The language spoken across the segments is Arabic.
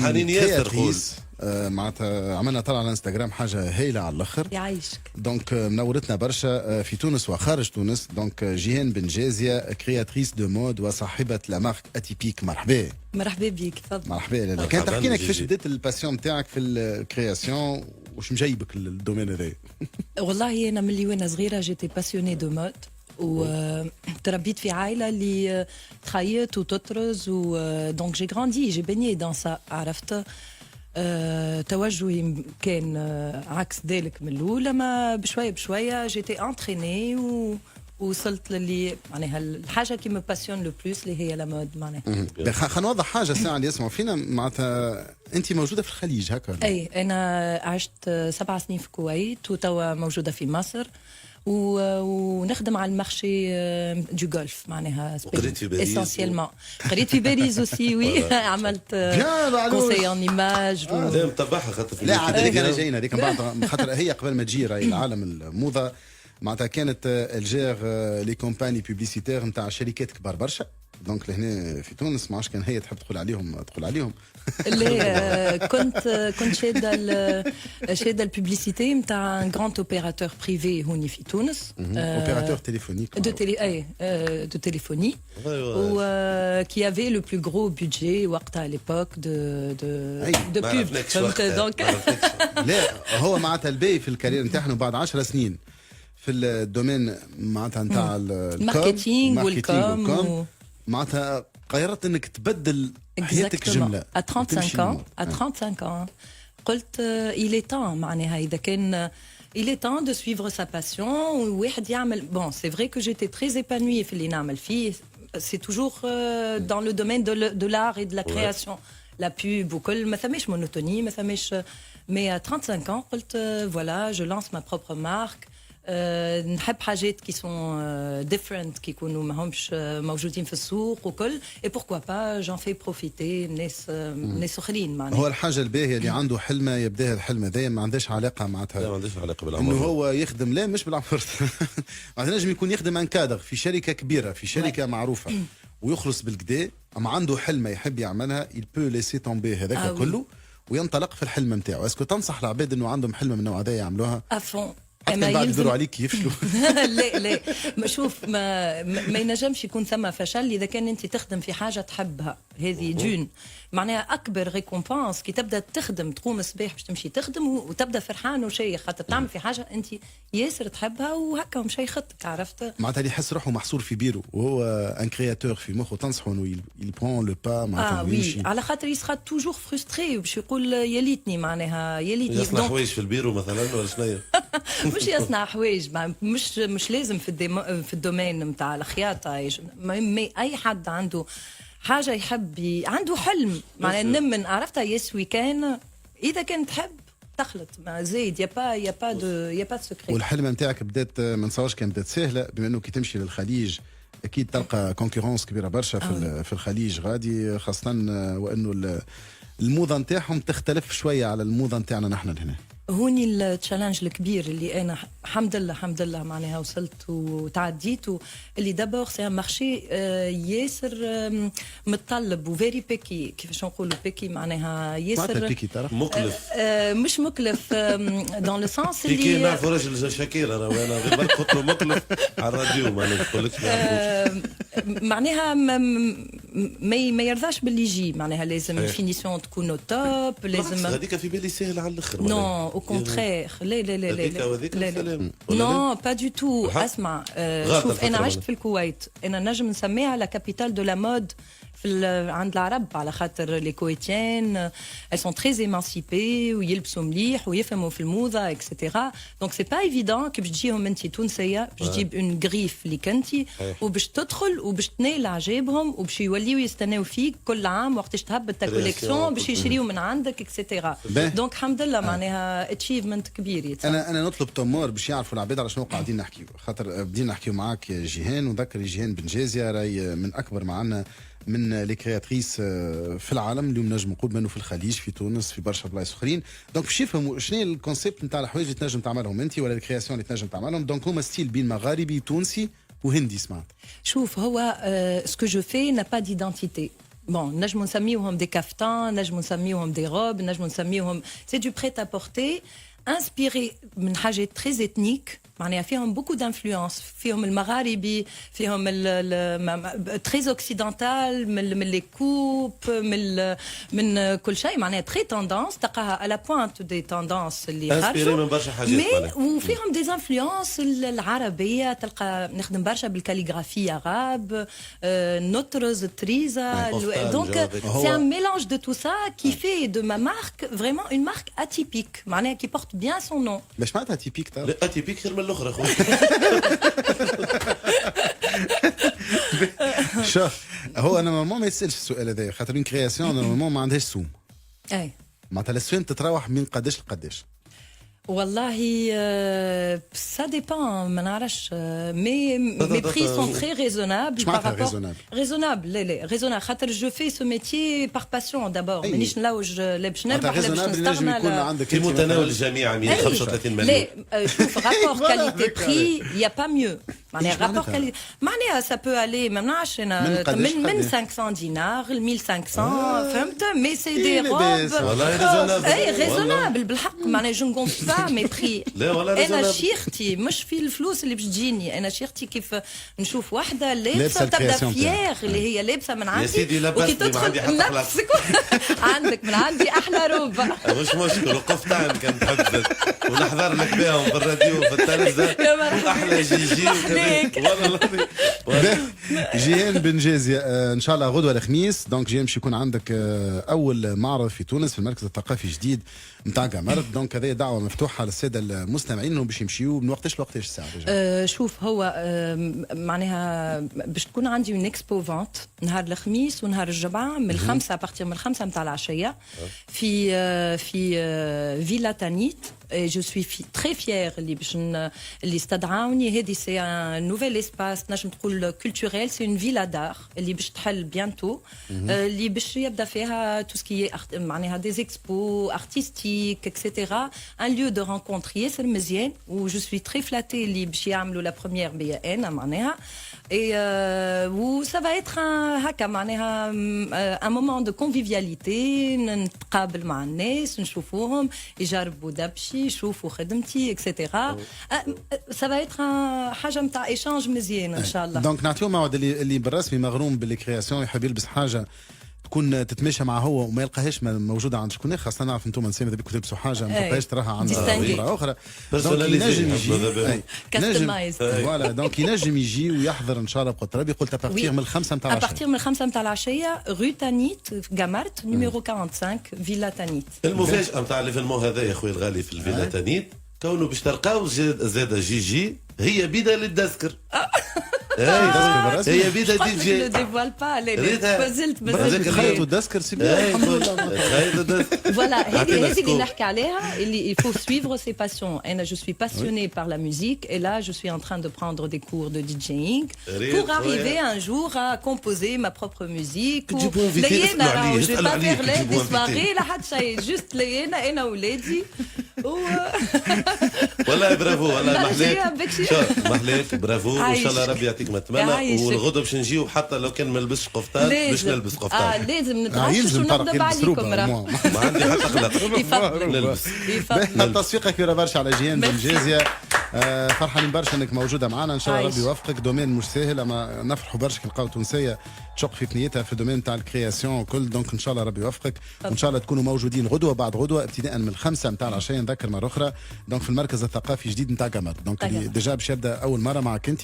فرحانين ياسر قول. معناتها عملنا طلع على الانستغرام حاجه هايله على الاخر. يعيشك. دونك منورتنا برشا في تونس وخارج تونس. دونك جيهان بن جازيه كرياتريس دو مود وصاحبه لا مارك اتيبيك. مرحبا. مرحبا بيك تفضل. مرحبا. كان تحكي لنا كيفاش بدات الباسيون نتاعك في الكرياسيون وش مجيبك للدومين هذا؟ والله انا ملي وانا صغيره جيتي باسيوني دو مود وتربيت في عائله اللي تخيط وتطرز دونك جي غراندي جي بيني دون سا عرفت. توجهي كان عكس ذلك من الاول اما بشويه بشويه جيتي انتريني ووصلت للي معناها الحاجه كي مو باسيون لو بلوس اللي هي لا مود معناها. خلينا نوضح حاجه الساعه اللي يسمعوا فينا معناتها انت موجوده في الخليج هكا؟ اي انا عشت 7 سنين في الكويت وتوا موجوده في مصر ونخدم على المارشي دو غولف معناها. قريت في باريس اسونسيلمون قريت في باريس اوسي وي. عملت كونسي ان ايماج لا متبعها خاطر لا عاد هذيك انا جاينا هذيك بعد خاطر هي قبل ما تجي راهي العالم الموضه معناتها كانت الجير لي كومباني بوبليسيتير نتاع شركات كبار برشا. دونك لهنا في تونس ما عادش كان هي تحب تدخل عليهم اللي كنت شاده البوبليسيتي نتاع ان غراند اوبيراتور بريفي هوني في تونس. اوبيراتور تليفونيك دو تéléphonie و qui avait le plus gros budget وقتها à l'époque de pub. فهمت دونك لا هو معناتها الباقي في الكارير نتاعنا بعد 10 سنين في الدومين معناتها نتاع الماركتينغ والكوم معناتها قررت انك تبدل حياتك جمله. à 35 ans قلت il est temps معناها اذا كان il est temps de suivre sa passion وواحد يعمل. bon c'est vrai que j'étais très épanouie في اللي نعمل فيه. c'est toujours dans le domaine de l'art et de la création. la pub وكل ما ثماش monotonie ما ثماش. mais à 35 ans قلت voilà je lance ma propre marque. نحب حاجات كي سون ديفرنت كي يكونوا ماهمش موجودين في السوق وكل. اي بوركوا با جون في بروفيتي ناس اخرين معناها. هو الحاجه الباهيه اللي عنده حلمه يبداها الحلم هذايا ما عندهاش علاقه معناتها. لا ما عندهاش علاقه بالعمر. انه هو يخدم لا مش بالعمر. معناتها نجم يكون يخدم ان كادر في شركه كبيره في شركه معروفه ويخلص بالكدا اما عنده حلمه يحب يعملها il peut laisser tomber هذاك كله وينطلق في الحلم نتاعو. اسكو تنصح العباد انه عندهم حلمه من النوع هذا يعملوها؟ افون ما بعد يدوروا عليك يفشلوا. لا شوف ما ينجمش يكون ثم فشل اذا كان انت تخدم في حاجه تحبها. هذه دون معناها اكبر ريكومبانس كي تبدا تخدم تقوم الصباح باش تمشي تخدم وتبدا فرحان وشي خاطر تعمل في حاجه انت ياسر تحبها وهكا مشي خطك عرفت. معناتها اللي يحس روحه محصور في بيرو وهو ان كرياتور في مخه تنصحه انه il prend le pas معناتها وي على خاطر يسخا توجور فرستري باش يقول يا ليتني معناها يا ليتني يصنع حوايج في البيرو مثلا ولا شنو؟ مش يصنع حوايج مش لازم في الدومين نتاع الخياطه. اي حد عنده حاجه يحب عنده حلم معناها نمن عرفتها يسوي كان اذا كان تحب تخلط ما زيد يا با سكري. والحلم نتاعك بدات ما نصورش كان بدات سهله بما انه كي تمشي للخليج اكيد تلقى كونكورونس كبيره برشا في الخليج غادي خاصه وانه الموضه نتاعهم تختلف شويه على الموضه نتاعنا نحن لهنا. هوني التشالنج الكبير اللي انا الحمد لله معناها وصلت وتعديت اللي دابور سي ان مارشي ياسر متطلب وفيري بيكي كيفاش نقولوا بيكي معناها ياسر مكلف. مش مكلف دون لو سونس اللي كي نعرفوا راجل شاكير انا وانا غير قلت له مكلف على الراديو ما نقولكش معناها ما يرضاش باللي يجي معناها لازم الفينيسيون تكون توب لازم. هذيك في بالي سهله على الاخر. نو au contraire لا نو با دو تو. اسمع شوف انا عشت في الكويت انا نجم نسميها لا كابيتال دو لا مود عند العرب على خاطر لي كويتيان elles sont très émancipées ويلبسوا مليح ويفهموا في الموضه اكسيتيرا. دونك سي با ايفيدون كي باش تجيهم انت تونسيه باش تجيب اون غريف اللي كنتي وباش تدخل وباش تنال عجابهم وباش يوليو يستناو فيك كل عام وقتاش تهبط تا كوليكسيون باش يشريو من عندك اكسيتيرا. دونك الحمد لله معناها اتشيفمنت كبير. انا نطلب تمور باش يعرفوا العباد على شنو قاعدين نحكيو خاطر بدينا نحكيو معاك يا جيهان وذكر جيهان بن جازيه راهي من اكبر معنا من لي كرياتريس في العالم اليوم نجم نقول منه في الخليج في تونس في برشا بلايص اخرين. دونك باش يفهموا شنو الكونسيبت نتاع الحوايج اللي تنجم تعملهم انت ولا الكرياسيون اللي تنجم تعملهم. دونك هما ستيل بين مغاربي تونسي وهندي سمعت. شوف هو سكو جو في نا با ديدانتيتي بون نجمو نسميوهم دي كافتان، نجمو نسميوهم دي روب، نجمو نسميوهم سي دو بريت ا بورتي انسبيري من حاجات تري اتنيك، معناها فيهم بوكو دانفلونس، فيهم المغاربي، فيهم تري اوكسيدونتال، من لي كوب، من كل شيء، معناها تري توندونس تلقاها على بوينت دي توندونس اللي خارجوا من برشا حاجات، وفيهم دي انفلونس العربيه، تلقى نخدم برشا بالكاليغرافيه عرب، نطرز تريزا، دونك سي ان ميلانج دو تو سا كي في دو ما مارك فريمون اون مارك اتيبيك، معناها كي بورت بيان سون نون. باش معناتها اتيبيك ترى؟ لا اتيبيك خير من الاخرى خويا. شوف هو انا نورمالمون ما يسالش السؤال هذا، خاطر اون كرياسيون نورمالمون ما عندهاش سوم. اي معناتها السوم تتراوح من قداش لقداش؟ والله ça dépend ما نعرفش mes prix sont très raisonnables par rapport raisonnable لا raisonnable خاطر je fais ce métier par passion d'abord مانيش نلوج لا باش نربح لا باش نستغنى في متناول الجميع 135 مليون. شوف rapport qualité prix il y a pas mieux معناها rapport qualité معناها ça peut aller ما نعرفش من 500 دينار ل 1500 فهمت مي سي دي روب اي raisonnable بالحق معناها je ne gonfle pas mes prix. انا شيختي مش في الفلوس اللي باش تجيني، انا شيختي كيف نشوف واحده لابسه تبدا فيير اللي هي لابسه من عندي يا سيدي لبست عندي نفسك عندك من عندي احلى روب مش مشكل وقفت عنك كان تحب ونحضر لك بهم في الراديو في التلفزه واحلى جي والله جيهان بن جازية ان شاء الله غدوه الخميس، دونك جيهان باش يكون عندك اول معرض في تونس في المركز الثقافي الجديد نتاع قمر، دونك هذه دعوه مفتوحه للساده المستمعين انه باش يمشيو من وقتاش لوقتاش الساعه؟ شوف هو معناها باش تكون عندي اون اكسبو فونت نهار الخميس ونهار الجمعه من الخمسه بارتير من الخمسه نتاع العشيه في فيلا تانيت. جو سوي très fière اللي باش اللي استدعوني. هذه سي ان نوفيل اسباس نجم تقول كولتوريل، سي اون فيلا دار اللي باش تحل بيانتو، اللي باش يبدا فيها تو سكي معناها دي اكسبو ارتستيك اكسيتيرا، ان ليو دو رونكونتر ياسر مزيان. و جو سوي très flattée اللي باش يعملوا لا بروميير بيا انا معناها اي و سا فا ايتر هكا معناها ان مومون دو كونفيفياليتي، نتقابل مع الناس نشوفوهم يجربوا دبشي يشوفوا خدمتي اكسيتيرا، سا فا ايتر حاجه نتاع ايشانج مزيان ان شاء الله. دونك نعطيو موعد اللي بالرسمي مغروم بالكرياسيون يحب يلبس حاجه تكون تتماشى مع هو وما يلقاهاش موجوده عند شكون، خاصه نعرف انتم نسامي بكم تلبسوا حاجه ما تلقاهاش تراها عند مرة اخرى. دونك ينجم يجي كاستمايز فوالا، دونك ينجم يجي ويحضر ان شاء الله بقدر ربي. قلت ابارتيغ من الخمسه نتاع العشيه، ابارتيغ من الخمسه نتاع العشيه رو تانيت غامارت نيميرو 45 فيلا تانيت. المفاجاه نتاع ليفينمون هذا يا خويا الغالي في الفيلا تانيت كونه باش تلقاو زاد جيجي هي بيدا للدسكر. هي بيدا دي جي لو ديفوال با بازلت خيطوا الدسكر سي بيان الحمد لله. فوالا هذه اللي نحكي عليها اللي il faut suivre ses passions. انا je suis passionnée par la musique et là je suis en train de prendre des cours de DJing pour arriver un jour à composer ma propre musique. لينا je vais pas faire des soirées لا حد شيء juste لينا انا ولادي والله برافو والله محلاك برافو وان شاء الله ربي يعطيك ما تمنى. والغدوه باش نجيو حتى لو كان ما لبسش قفطان باش نلبس قفطان. لازم نتعشش ونغضب عليكم ما عندي حتى قلق نلبس. التصفيقه كبيره برشا على جيهان بن جازية، فرحانين برشا انك موجوده معنا، ان شاء الله ربي يوفقك. دومين مش سهل اما نفرحوا برشا كي نلقاو تونسيه تشق في ثنيتها في الدومين تاع الكرياسيون وكل. دونك ان شاء الله ربي يوفقك وان شاء الله تكونوا موجودين غدوه بعد غدوه ابتداء من الخمسه نتاع العشيه. نذكر مره اخرى دونك في المركز الثقافي الجديد نتاع قمر، دونك ديجا باش يبدا اول مره معك انت،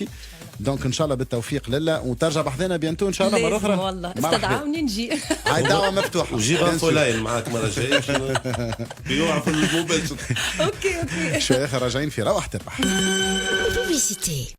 دونك ان شاء الله بالتوفيق لله وترجع بحذنا بيانتو ان شاء الله مره اخرى. والله استدعوني نجي. هاي دعوه مفتوحه وجيب فولاين معاك مره جايه بيوقع في الموبايل. اوكي شويه راجعين في روح تربح.